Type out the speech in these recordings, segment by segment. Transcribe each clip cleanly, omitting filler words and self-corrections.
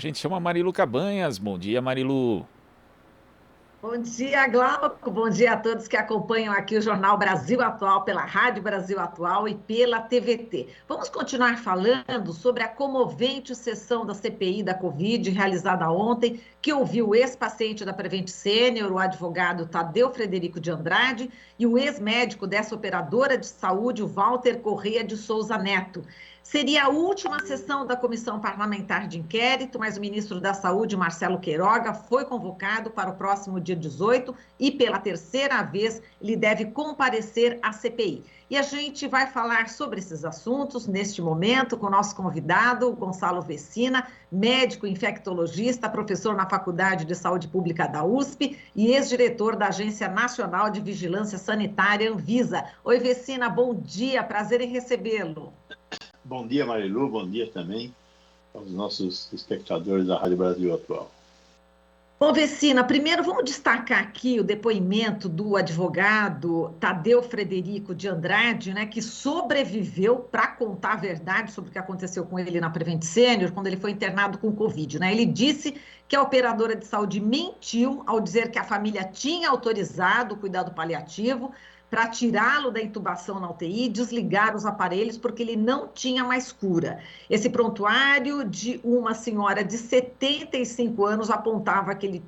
gente chama Marilu Cabanhas. Bom dia, Marilu. Bom dia, Glauco. Bom dia a todos que acompanham aqui o Jornal Brasil Atual pela Rádio Brasil Atual e pela TVT. Vamos continuar falando sobre a comovente sessão da CPI da Covid realizada ontem, que ouviu o ex-paciente da Prevent Senior, o advogado Tadeu Frederico de Andrade, e o ex-médico dessa operadora de saúde, o Walter Corrêa de Souza Neto. Seria a última sessão da Comissão Parlamentar de Inquérito, mas o ministro da Saúde, Marcelo Queiroga, foi convocado para o próximo dia 18 e, pela terceira vez, ele deve comparecer à CPI. E a gente vai falar sobre esses assuntos neste momento com o nosso convidado, Gonçalo Vecina, médico infectologista, professor na Faculdade de Saúde Pública da USP e ex-diretor da Agência Nacional de Vigilância Sanitária, Anvisa. Oi, Vecina, bom dia, prazer em recebê-lo. Bom dia, Marilu, bom dia também aos nossos espectadores da Rádio Brasil Atual. Bom, Vecina, primeiro vamos destacar aqui o depoimento do advogado Tadeu Frederico de Andrade, né, que sobreviveu para contar a verdade sobre o que aconteceu com ele na Prevent Senior, quando ele foi internado com Covid, né? Ele disse que a operadora de saúde mentiu ao dizer que a família tinha autorizado o cuidado paliativo para tirá-lo da intubação na UTI e desligar os aparelhos porque ele não tinha mais cura. Esse prontuário de uma senhora de 75 anos apontava que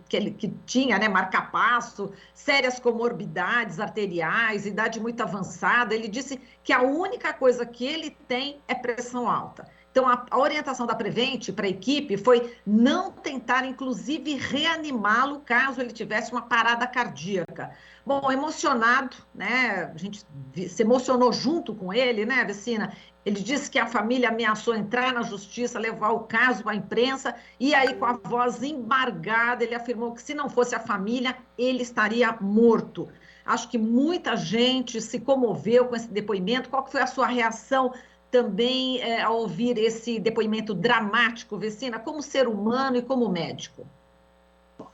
tinha, né, marca-passo, sérias comorbidades arteriais, idade muito avançada. Ele disse que a única coisa que ele tem é pressão alta. Então, a orientação da Prevent para a equipe foi não tentar, inclusive, reanimá-lo caso ele tivesse uma parada cardíaca. Bom, emocionado, né? A gente se emocionou junto com ele, né, Vecina? Ele disse que a família ameaçou entrar na justiça, levar o caso à imprensa, e aí, com a voz embargada, ele afirmou que se não fosse a família, ele estaria morto. Acho que muita gente se comoveu com esse depoimento. Qual que foi a sua reação também ao ouvir esse depoimento dramático, Vecina, como ser humano e como médico?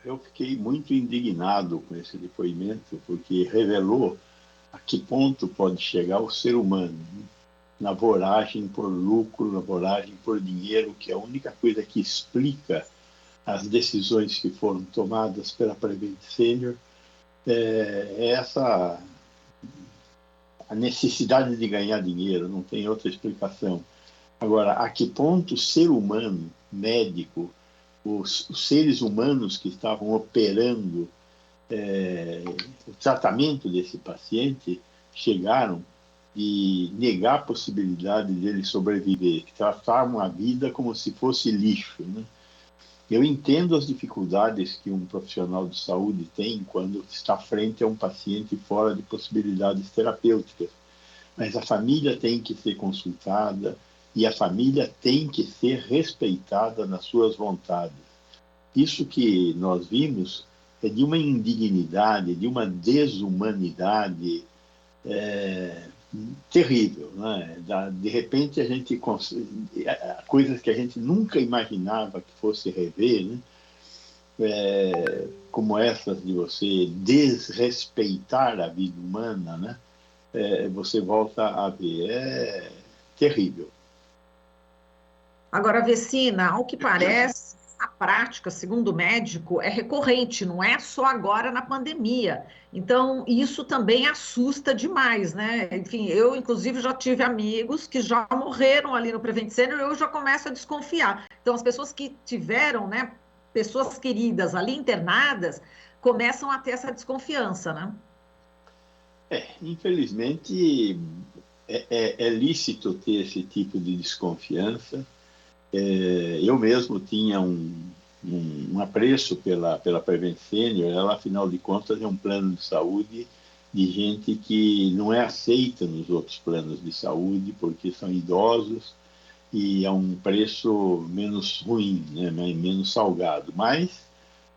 Eu fiquei muito indignado com esse depoimento, porque revelou a que ponto pode chegar o ser humano, né? Na voragem por lucro, na voragem por dinheiro, que é a única coisa que explica as decisões que foram tomadas pela Prevent Senior, é essa a necessidade de ganhar dinheiro, não tem outra explicação. Agora, a que ponto o ser humano, médico, os seres humanos que estavam operando o tratamento desse paciente chegaram de negar a possibilidade dele sobreviver, que tratavam a vida como se fosse lixo, né? Eu entendo as dificuldades que um profissional de saúde tem quando está frente a um paciente fora de possibilidades terapêuticas, mas a família tem que ser consultada e a família tem que ser respeitada nas suas vontades. Isso que nós vimos é de uma indignidade, de uma desumanidade terrível, né? De repente a gente coisas que a gente nunca imaginava que fosse rever, né? Como essas de você desrespeitar a vida humana, né? Você volta a ver, é terrível. Agora, Vecina, ao que parece, a prática, segundo o médico, é recorrente, não é só agora na pandemia. Então, isso também assusta demais, né? Enfim, eu, inclusive, já tive amigos que já morreram ali no Prevent Senior e eu já começo a desconfiar. Então, as pessoas que tiveram, né, pessoas queridas ali internadas, começam a ter essa desconfiança, né? Infelizmente, é lícito ter esse tipo de desconfiança. Eu mesmo tinha um apreço pela Prevent Senior. Ela, afinal de contas, é um plano de saúde de gente que não é aceita nos outros planos de saúde porque são idosos e é um preço menos ruim, né, menos salgado. Mas,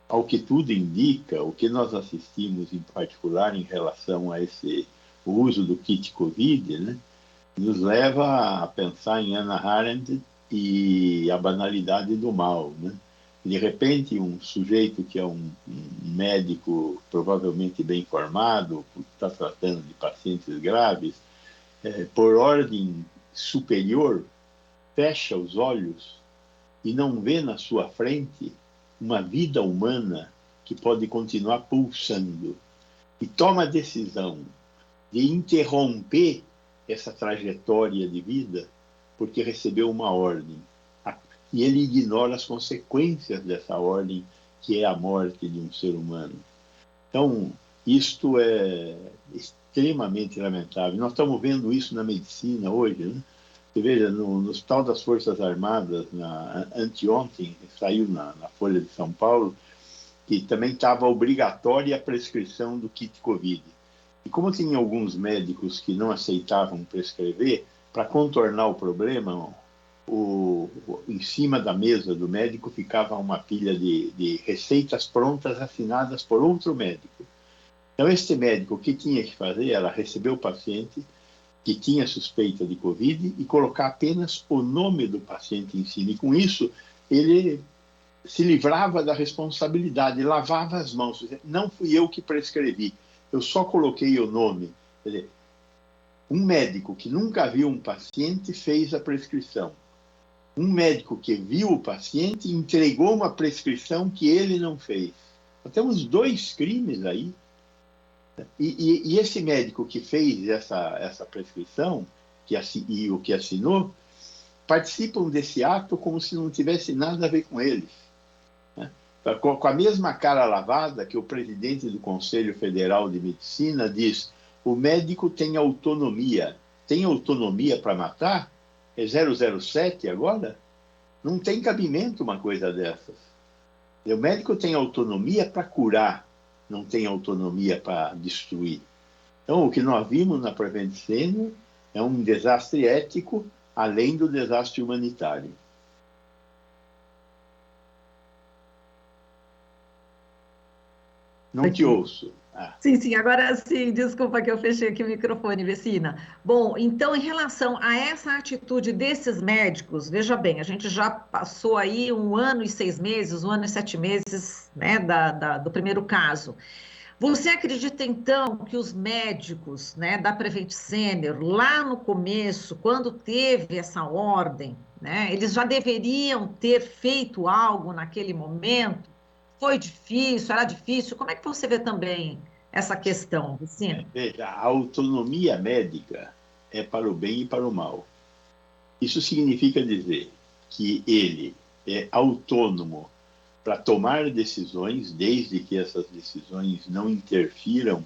ao que tudo indica, o que nós assistimos em particular em relação a o uso do kit Covid, né, nos leva a pensar em Hannah Arendt e a banalidade do mal, né? De repente, um sujeito que é um médico provavelmente bem formado, porque está tratando de pacientes graves, por ordem superior, fecha os olhos e não vê na sua frente uma vida humana que pode continuar pulsando, e toma a decisão de interromper essa trajetória de vida porque recebeu uma ordem. E ele ignora as consequências dessa ordem, que é a morte de um ser humano. Então, isto é extremamente lamentável. Nós estamos vendo isso na medicina hoje, né? Você veja, no Hospital das Forças Armadas, anteontem, saiu na Folha de São Paulo, que também estava obrigatória a prescrição do kit Covid. E como tinha alguns médicos que não aceitavam prescrever, para contornar o problema, em cima da mesa do médico ficava uma pilha de receitas prontas assinadas por outro médico. Então, este médico, o que tinha que fazer era receber o paciente que tinha suspeita de Covid e colocar apenas o nome do paciente em cima. E com isso, ele se livrava da responsabilidade, lavava as mãos. Não fui eu que prescrevi, eu só coloquei o nome. Quer dizer, um médico que nunca viu um paciente fez a prescrição. Um médico que viu o paciente entregou uma prescrição que ele não fez. Nós temos 2 crimes aí. E esse médico que fez essa prescrição, e o que assinou, participam desse ato como se não tivesse nada a ver com eles. Né? Com a mesma cara lavada que o presidente do Conselho Federal de Medicina diz: o médico tem autonomia. Tem autonomia para matar? É 007 agora? Não tem cabimento uma coisa dessas. O médico tem autonomia para curar, não tem autonomia para destruir. Então, o que nós vimos na Prevent Senior é um desastre ético, além do desastre humanitário. Não te ouço. Sim, agora sim, desculpa que eu fechei aqui o microfone, Vecina. Bom, então, em relação a essa atitude desses médicos, veja bem, a gente já passou aí 1 ano e 6 meses, 1 ano e 7 meses, né, do primeiro caso. Você acredita, então, que os médicos, né, da Prevent Senior, lá no começo, quando teve essa ordem, né, eles já deveriam ter feito algo naquele momento? Foi difícil? Era difícil? Como é que você vê também essa questão, Vicina? Veja, a autonomia médica é para o bem e para o mal. Isso significa dizer que ele é autônomo para tomar decisões, desde que essas decisões não interfiram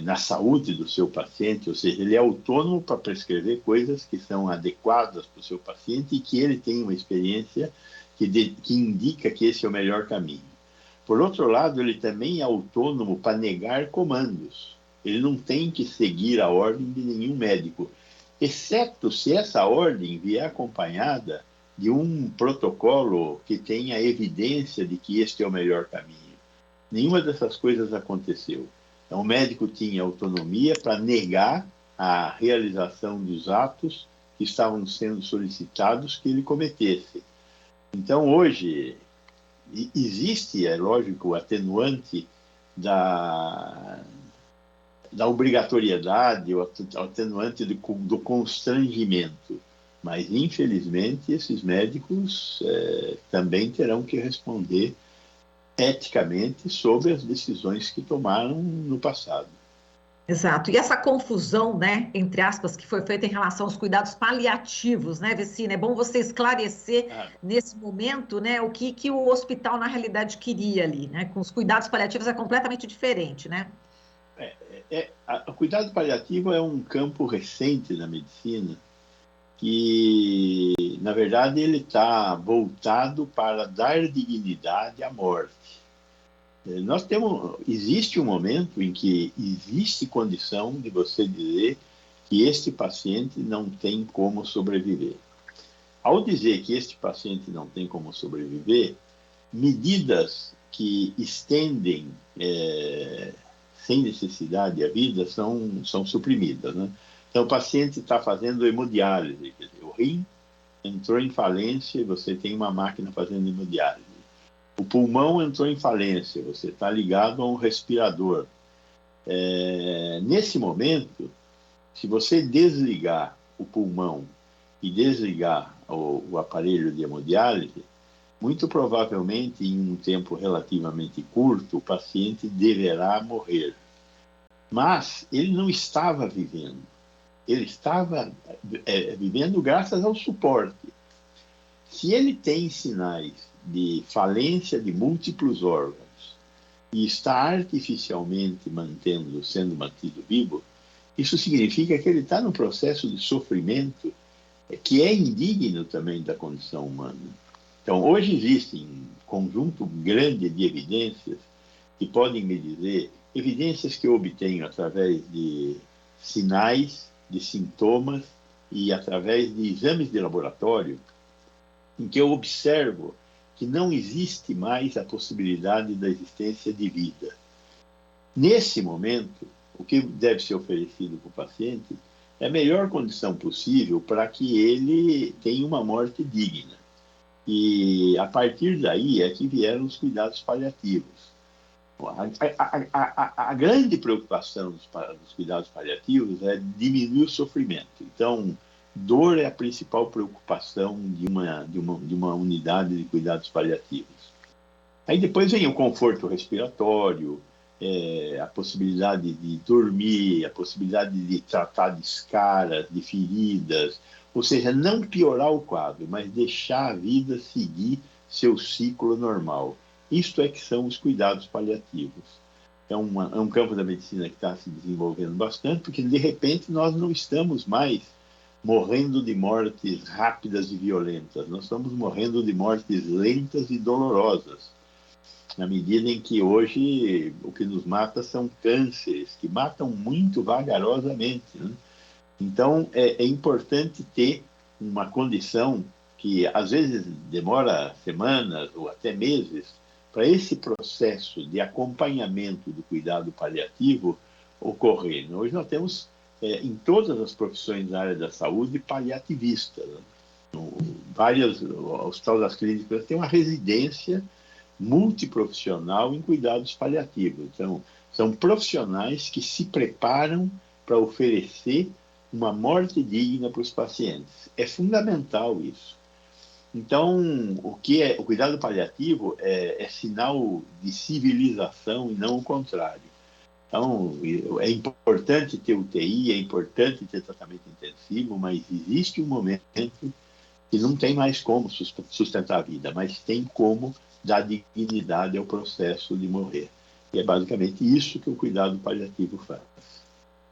na saúde do seu paciente, ou seja, ele é autônomo para prescrever coisas que são adequadas para o seu paciente e que ele tem uma experiência que indica que esse é o melhor caminho. Por outro lado, ele também é autônomo para negar comandos. Ele não tem que seguir a ordem de nenhum médico, exceto se essa ordem vier acompanhada de um protocolo que tenha evidência de que este é o melhor caminho. Nenhuma dessas coisas aconteceu. Então, o médico tinha autonomia para negar a realização dos atos que estavam sendo solicitados que ele cometesse. Então, hoje, existe, é lógico, o atenuante da obrigatoriedade, o atenuante do constrangimento. Mas, infelizmente, esses médicos também terão que responder eticamente sobre as decisões que tomaram no passado. Exato. E essa confusão, né, entre aspas, que foi feita em relação aos cuidados paliativos, né, Vecina? É bom você esclarecer nesse momento, né, o que o hospital na realidade queria ali, né? Com os cuidados paliativos é completamente diferente, né? O cuidado paliativo é um campo recente da medicina que, na verdade, ele está voltado para dar dignidade à morte. Existe um momento em que existe condição de você dizer que este paciente não tem como sobreviver. Ao dizer que este paciente não tem como sobreviver, medidas que estendem sem necessidade a vida são suprimidas, né? Então, o paciente está fazendo hemodiálise, quer dizer, o rim entrou em falência e você tem uma máquina fazendo hemodiálise. O pulmão entrou em falência, você está ligado a um respirador. Nesse momento, se você desligar o pulmão e desligar o aparelho de hemodiálise, muito provavelmente, em um tempo relativamente curto, o paciente deverá morrer. Mas ele não estava vivendo. Ele estava vivendo graças ao suporte. Se ele tem sinais de falência de múltiplos órgãos e está artificialmente sendo mantido vivo, isso significa que ele está num processo de sofrimento que é indigno também da condição humana. Então, hoje existe um conjunto grande de evidências que podem me dizer, evidências que eu obtenho através de sinais, de sintomas e através de exames de laboratório, em que eu observo que não existe mais a possibilidade da existência de vida. Nesse momento, o que deve ser oferecido para o paciente é a melhor condição possível para que ele tenha uma morte digna. E a partir daí é que vieram os cuidados paliativos. A grande preocupação dos cuidados paliativos é diminuir o sofrimento. Então, dor é a principal preocupação de uma unidade de cuidados paliativos. Aí depois vem o conforto respiratório, a possibilidade de dormir, a possibilidade de tratar de escaras, de feridas, ou seja, não piorar o quadro, mas deixar a vida seguir seu ciclo normal. Isto é que são os cuidados paliativos. É um campo da medicina que está se desenvolvendo bastante, porque de repente nós não estamos mais morrendo de mortes rápidas e violentas, nós estamos morrendo de mortes lentas e dolorosas, na medida em que hoje o que nos mata são cânceres, que matam muito vagarosamente, né? Então, é importante ter uma condição que, às vezes, demora semanas ou até meses para esse processo de acompanhamento do cuidado paliativo ocorrer. Hoje nós temos, em todas as profissões da área da saúde, paliativistas. Né? Vários hospitais das clínicas têm uma residência multiprofissional em cuidados paliativos. Então, são profissionais que se preparam para oferecer uma morte digna para os pacientes. É fundamental isso. Então, o cuidado paliativo é sinal de civilização e não o contrário. Então, é importante ter UTI, é importante ter tratamento intensivo, mas existe um momento que não tem mais como sustentar a vida, mas tem como dar dignidade ao processo de morrer. E é basicamente isso que o cuidado paliativo faz.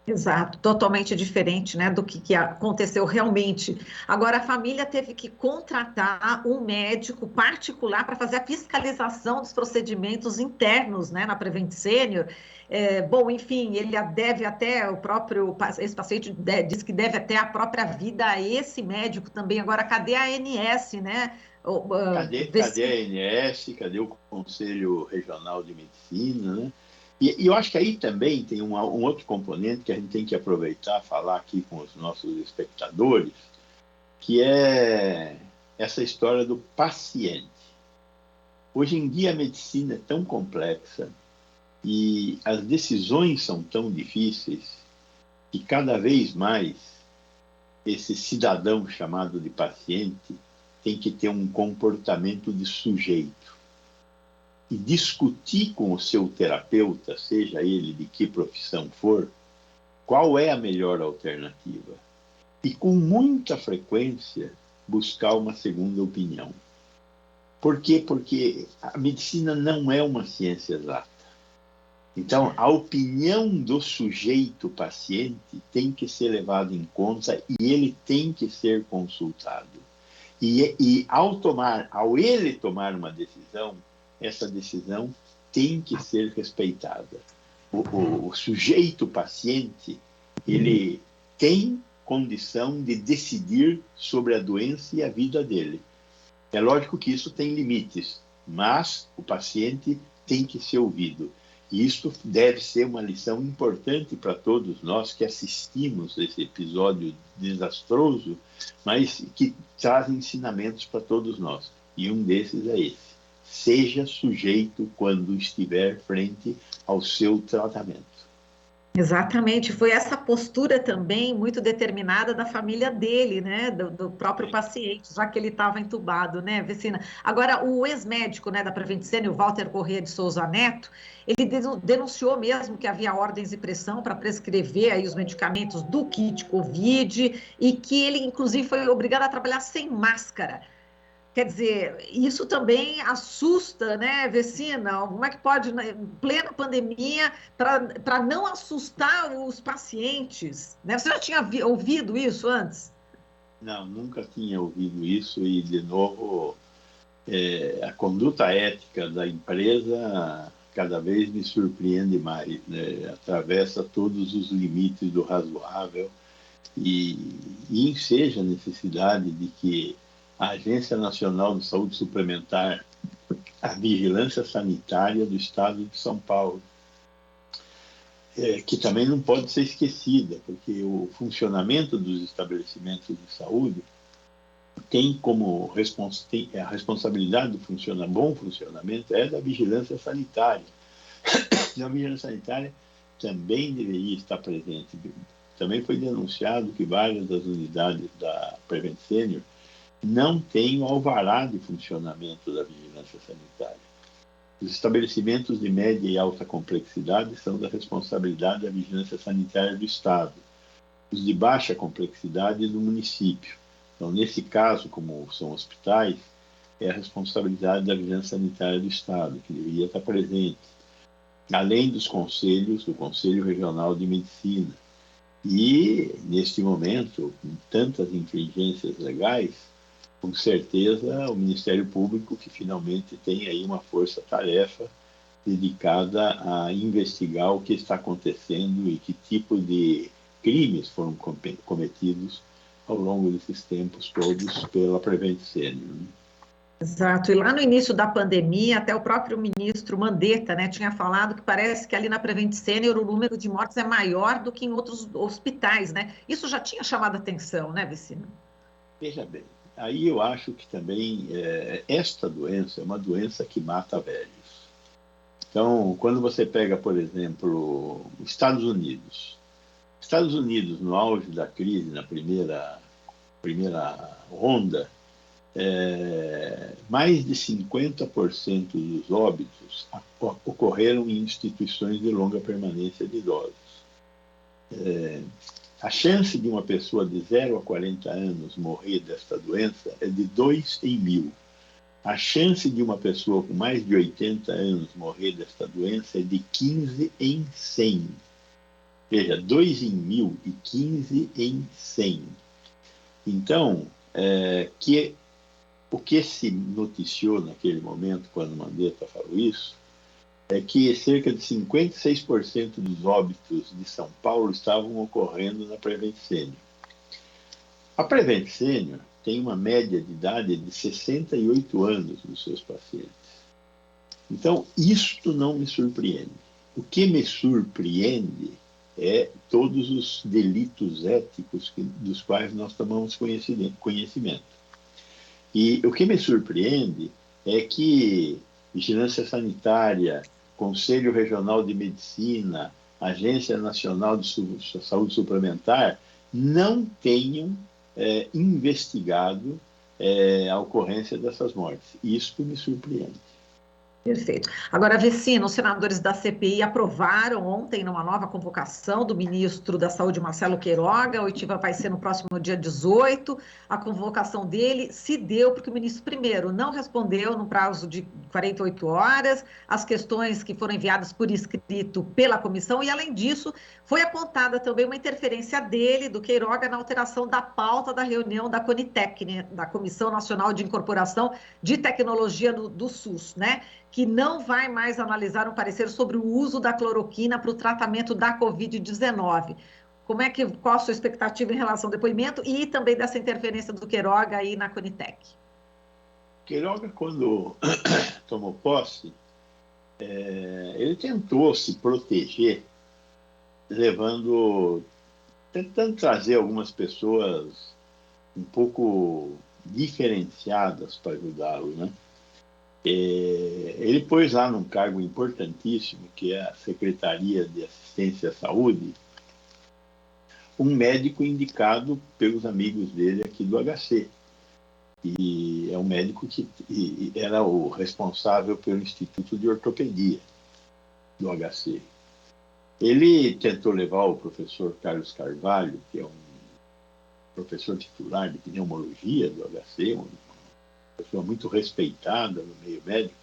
Exato, totalmente diferente, né, do que aconteceu realmente. Agora, a família teve que contratar um médico particular para fazer a fiscalização dos procedimentos internos, né, na Prevent Senior. Bom, enfim, ele deve até, esse paciente diz que deve até a própria vida a esse médico também. Agora, cadê a ANS, né? Cadê a ANS? Cadê o Conselho Regional de Medicina, né? E eu acho que aí também tem um outro componente que a gente tem que aproveitar, falar aqui com os nossos espectadores, que é essa história do paciente. Hoje em dia a medicina é tão complexa e as decisões são tão difíceis que cada vez mais esse cidadão chamado de paciente tem que ter um comportamento de sujeito. E discutir com o seu terapeuta, seja ele de que profissão for, qual é a melhor alternativa. E com muita frequência buscar uma segunda opinião. Por quê? Porque a medicina não é uma ciência exata. Então, a opinião do sujeito paciente tem que ser levada em conta e ele tem que ser consultado. E ao ele tomar uma decisão, essa decisão tem que ser respeitada. O sujeito paciente, ele tem condição de decidir sobre a doença e a vida dele. É lógico que isso tem limites, mas o paciente tem que ser ouvido. E isso deve ser uma lição importante para todos nós que assistimos esse episódio desastroso, mas que traz ensinamentos para todos nós. E um desses é esse. Seja sujeito quando estiver frente ao seu tratamento. Exatamente, foi essa postura também muito determinada da família dele, né, do próprio É, paciente, já que ele estava entubado, né, Vecina? Agora, o ex-médico, né, da Prevent Senior, o Walter Corrêa de Souza Neto, ele denunciou mesmo que havia ordens de pressão para prescrever aí os medicamentos do kit Covid e que ele, inclusive, foi obrigado a trabalhar sem máscara. Quer dizer, isso também assusta, né, Vecina? Como é que pode, né, em plena pandemia, para não assustar os pacientes? Né? Você já tinha ouvido isso antes? não, nunca tinha ouvido isso e, de novo, a conduta ética da empresa cada vez me surpreende mais, né? Atravessa todos os limites do razoável e enseja a necessidade de que a Agência Nacional de Saúde Suplementar, a Vigilância Sanitária do Estado de São Paulo, que também não pode ser esquecida, porque o funcionamento dos estabelecimentos de saúde tem como a responsabilidade do bom funcionamento é da vigilância sanitária. E a vigilância sanitária também deveria estar presente. Também foi denunciado que várias das unidades da Prevent Senior não têm o alvará de funcionamento da vigilância sanitária. Os estabelecimentos de média e alta complexidade são da responsabilidade da vigilância sanitária do Estado. Os de baixa complexidade do município. Então, nesse caso, como são hospitais, é a responsabilidade da vigilância sanitária do Estado, que deveria estar presente, além dos conselhos, do Conselho Regional de Medicina. E, neste momento, com tantas infringências legais, com certeza o Ministério Público, que finalmente tem aí uma força-tarefa dedicada a investigar o que está acontecendo e que tipo de crimes foram cometidos ao longo desses tempos todos pela Prevent Senior. Exato. E lá no início da pandemia, até o próprio ministro Mandetta, né, tinha falado que parece que ali na Prevent Senior o número de mortes é maior do que em outros hospitais, né? Isso já tinha chamado a atenção, né, Vecina? Veja bem, aí eu acho que também esta doença é uma doença que mata velhos. Então, quando você pega, por exemplo, os Estados Unidos, no auge da crise, na primeira onda, mais de 50% dos óbitos ocorreram em instituições de longa permanência de idosos. A chance de uma pessoa de 0 a 40 anos morrer desta doença é de 2 em 1000. A chance de uma pessoa com mais de 80 anos morrer desta doença é de 15 em 100. Veja, 2 em 1000 e 15 em 100. Então, o que se noticiou naquele momento, quando Mandetta falou isso, é que cerca de 56% dos óbitos de São Paulo estavam ocorrendo na Prevent Senior. A Prevent Senior tem uma média de idade de 68 anos nos seus pacientes. Então, isto não me surpreende. O que me surpreende é todos os delitos éticos dos quais nós tomamos conhecimento. E o que me surpreende é que Vigilância Sanitária, Conselho Regional de Medicina, Agência Nacional de Saúde Suplementar não tenham investigado a ocorrência dessas mortes. Isso me surpreende. Perfeito. Agora, Vecina, os senadores da CPI aprovaram ontem, numa nova convocação do ministro da Saúde, Marcelo Queiroga. A oitiva vai ser no próximo dia 18. A convocação dele se deu porque o ministro, primeiro, não respondeu no prazo de 48 horas as questões que foram enviadas por escrito pela comissão, e, além disso, foi apontada também uma interferência dele, do Queiroga, na alteração da pauta da reunião da Conitec, né, da Comissão Nacional de Incorporação de Tecnologia do SUS, né? Que não vai mais analisar um parecer sobre o uso da cloroquina para o tratamento da Covid-19. Qual a sua expectativa em relação ao depoimento e também dessa interferência do Queiroga aí na Conitec? Queiroga, quando tomou posse, ele tentou se proteger, tentando trazer algumas pessoas um pouco diferenciadas para ajudá-lo, né? ele pôs lá num cargo importantíssimo, que é a Secretaria de Assistência à Saúde, um médico indicado pelos amigos dele aqui do HC. E é um médico que era o responsável pelo Instituto de Ortopedia do HC. Ele tentou levar o professor Carlos Carvalho, que é um professor titular de pneumologia do HC, uma pessoa muito respeitada no meio médico,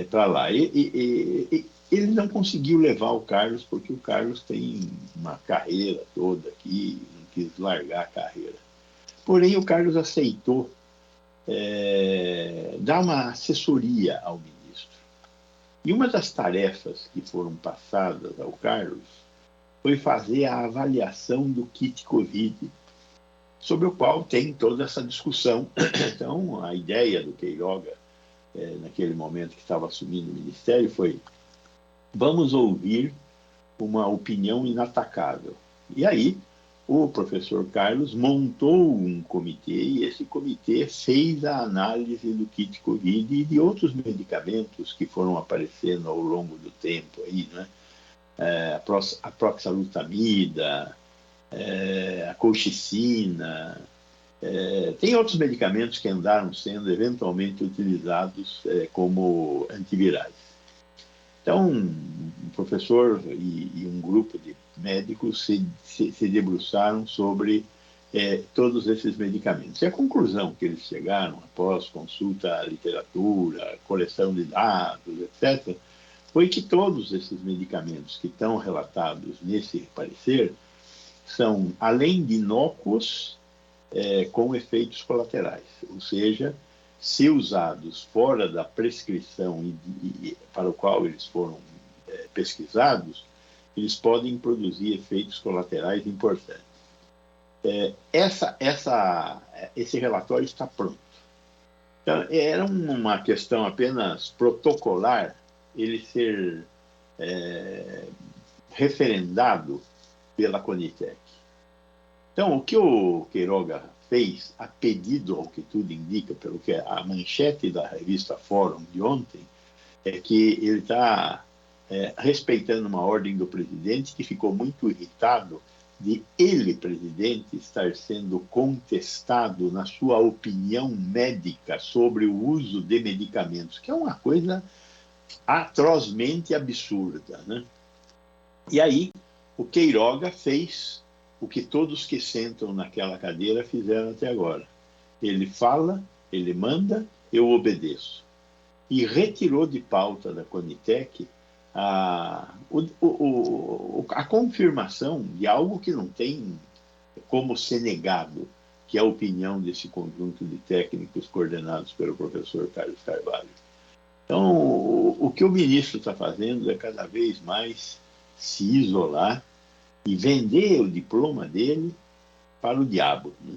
para lá. Ele não conseguiu levar o Carlos, porque o Carlos tem uma carreira toda aqui, não quis largar a carreira. Porém, o Carlos aceitou dar uma assessoria ao ministro. E uma das tarefas que foram passadas ao Carlos foi fazer a avaliação do kit Covid, sobre o qual tem toda essa discussão. Então, a ideia do Queiroga, naquele momento que estava assumindo o ministério, foi: vamos ouvir uma opinião inatacável. E aí, o professor Carlos montou um comitê, e esse comitê fez a análise do kit Covid e de outros medicamentos que foram aparecendo ao longo do tempo aí, né? A proxalutamida, a colchicina, tem outros medicamentos que andaram sendo eventualmente utilizados como antivirais. Então, um professor e um grupo de médicos se debruçaram sobre todos esses medicamentos. E a conclusão que eles chegaram, após consulta à literatura, coleção de dados, etc., foi que todos esses medicamentos que estão relatados nesse parecer são, além de inócuos, com efeitos colaterais. Ou seja, se usados fora da prescrição para o qual eles foram pesquisados, eles podem produzir efeitos colaterais importantes. Esse relatório está pronto. Então, era uma questão apenas protocolar ele ser referendado pela Conitec. Então, o que o Queiroga fez, a pedido ao que tudo indica, pelo que a manchete da revista Fórum de ontem, é que ele está respeitando uma ordem do presidente, que ficou muito irritado de ele, presidente, estar sendo contestado na sua opinião médica sobre o uso de medicamentos, que é uma coisa atrozmente absurda, né? E aí, o Queiroga fez o que todos que sentam naquela cadeira fizeram até agora. Ele fala, ele manda, eu obedeço. E retirou de pauta da Conitec a confirmação de algo que não tem como ser negado, que é a opinião desse conjunto de técnicos coordenados pelo professor Carlos Carvalho. Então, o que o ministro está fazendo é cada vez mais se isolar e vender o diploma dele para o diabo, né?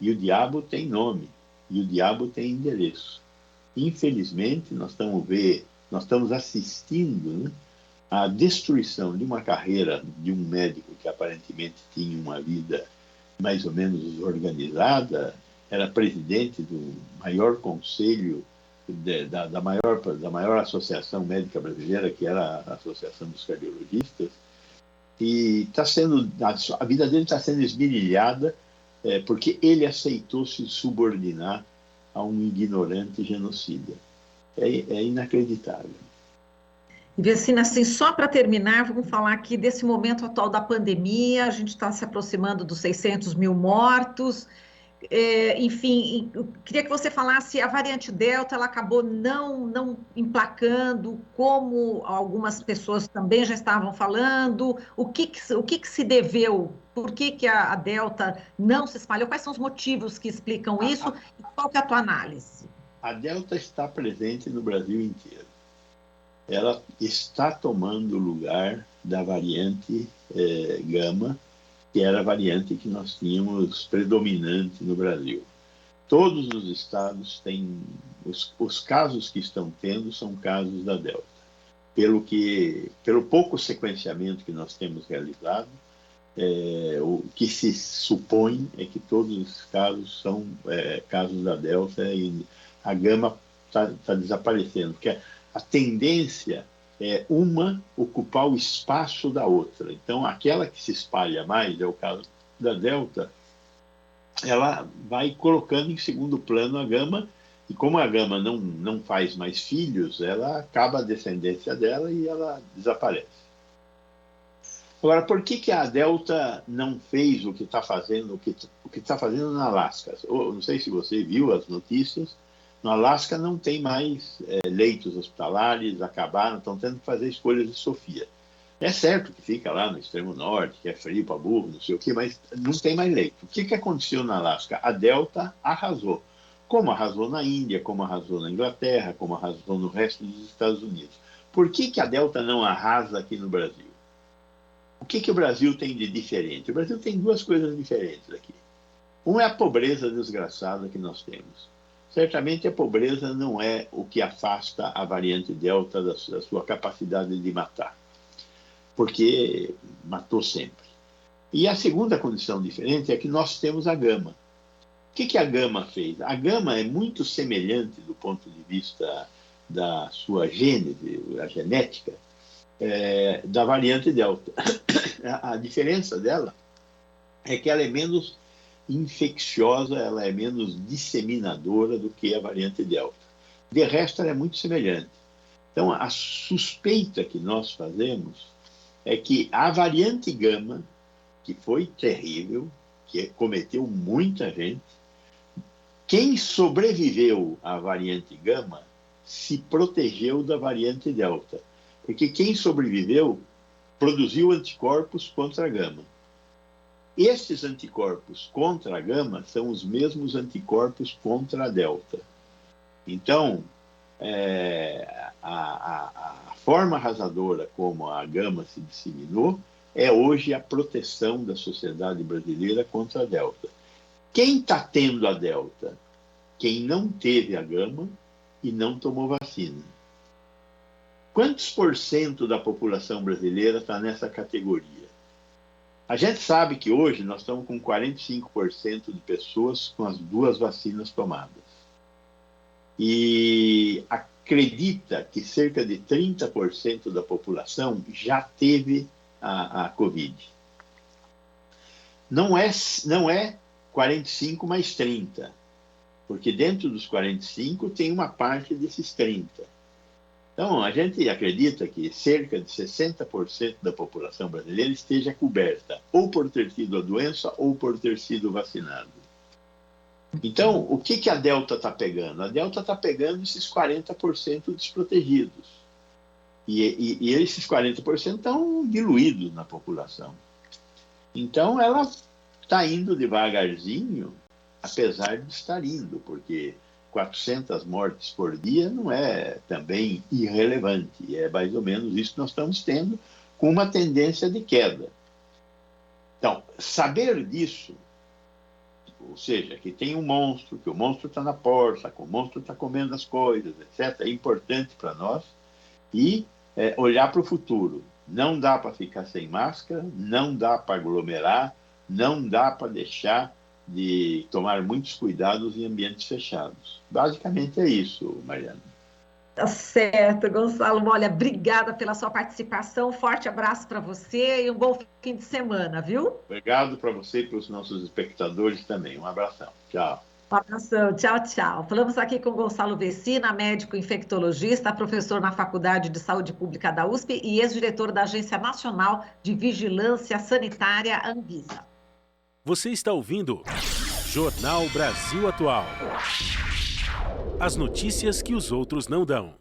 E o diabo tem nome, e o diabo tem endereço. Infelizmente, nós estamos assistindo, né, à destruição de uma carreira de um médico que aparentemente tinha uma vida mais ou menos organizada, era presidente do maior conselho da maior associação médica brasileira, que era a Associação dos Cardiologistas, e a vida dele está sendo esmirilhada porque ele aceitou se subordinar a um ignorante genocida. É inacreditável. E Vecina, assim, só para terminar, vamos falar aqui desse momento atual da pandemia. A gente está se aproximando dos 600 mil mortos. Enfim, eu queria que você falasse, a variante Delta, ela acabou não emplacando, como algumas pessoas também já estavam falando. O que se deveu? Por que a Delta não se espalhou? Quais são os motivos que explicam isso? E qual que é a tua análise? A Delta está presente no Brasil inteiro. Ela está tomando o lugar da variante Gama, que era a variante que nós tínhamos predominante no Brasil. Todos os estados têm... Os casos que estão tendo são casos da Delta. Pelo pouco sequenciamento que nós temos realizado, o que se supõe é que todos os casos são casos da Delta, e a Gama tá desaparecendo, porque a tendência é uma ocupar o espaço da outra. Então, aquela que se espalha mais, é o caso da Delta, ela vai colocando em segundo plano a Gama, e como a Gama não faz mais filhos, ela acaba a descendência dela e ela desaparece. Agora, por que a Delta não fez o que está fazendo, o que está fazendo na Alasca? Não sei se você viu as notícias, no Alasca não tem mais leitos hospitalares, acabaram, estão tendo que fazer escolhas de Sofia. É certo que fica lá no extremo norte, que é frio para burro, não sei o quê, mas não tem mais leito. O que aconteceu na Alasca? A Delta arrasou. Como arrasou na Índia, como arrasou na Inglaterra, como arrasou no resto dos Estados Unidos. Por que a Delta não arrasa aqui no Brasil? O que o Brasil tem de diferente? O Brasil tem duas coisas diferentes aqui. Uma é a pobreza desgraçada que nós temos. Certamente a pobreza não é o que afasta a variante Delta da sua capacidade de matar, porque matou sempre. E a segunda condição diferente é que nós temos a Gama. O que a Gama fez? A Gama é muito semelhante do ponto de vista da sua gênese, a genética, da variante Delta. A diferença dela é que ela é menos infecciosa, ela é menos disseminadora do que a variante Delta. De resto, ela é muito semelhante. Então, a suspeita que nós fazemos é que a variante Gama, que foi terrível, que cometeu muita gente, quem sobreviveu à variante Gama se protegeu da variante Delta. Porque quem sobreviveu produziu anticorpos contra a Gama. Esses anticorpos contra a Gama são os mesmos anticorpos contra a Delta. Então, a forma arrasadora como a Gama se disseminou é hoje a proteção da sociedade brasileira contra a Delta. Quem está tendo a Delta? Quem não teve a Gama e não tomou vacina. Quantos por cento da população brasileira está nessa categoria? A gente sabe que hoje nós estamos com 45% de pessoas com as duas vacinas tomadas. E acredita que cerca de 30% da população já teve a Covid. Não é 45 mais 30, porque dentro dos 45 tem uma parte desses 30. Então, a gente acredita que cerca de 60% da população brasileira esteja coberta, ou por ter tido a doença, ou por ter sido vacinado. Então, o que a Delta está pegando? A Delta está pegando esses 40% desprotegidos. E esses 40% estão diluídos na população. Então, ela está indo devagarzinho, apesar de estar indo, porque 400 mortes por dia não é também irrelevante. É mais ou menos isso que nós estamos tendo, com uma tendência de queda. Então, saber disso, ou seja, que tem um monstro, que o monstro está na porta, que o monstro está comendo as coisas, etc., é importante para nós. E olhar para o futuro. Não dá para ficar sem máscara, não dá para aglomerar, não dá para deixar de tomar muitos cuidados em ambientes fechados. Basicamente é isso, Mariana. Tá certo, Gonçalo. Olha, obrigada pela sua participação. Forte abraço para você e um bom fim de semana, viu? Obrigado para você e para os nossos espectadores também. Um abração. Tchau. Um abração. Tchau, tchau. Falamos aqui com Gonçalo Vecina, médico infectologista, professor na Faculdade de Saúde Pública da USP e ex-diretor da Agência Nacional de Vigilância Sanitária, Anvisa. Você está ouvindo Jornal Brasil Atual. As notícias que os outros não dão.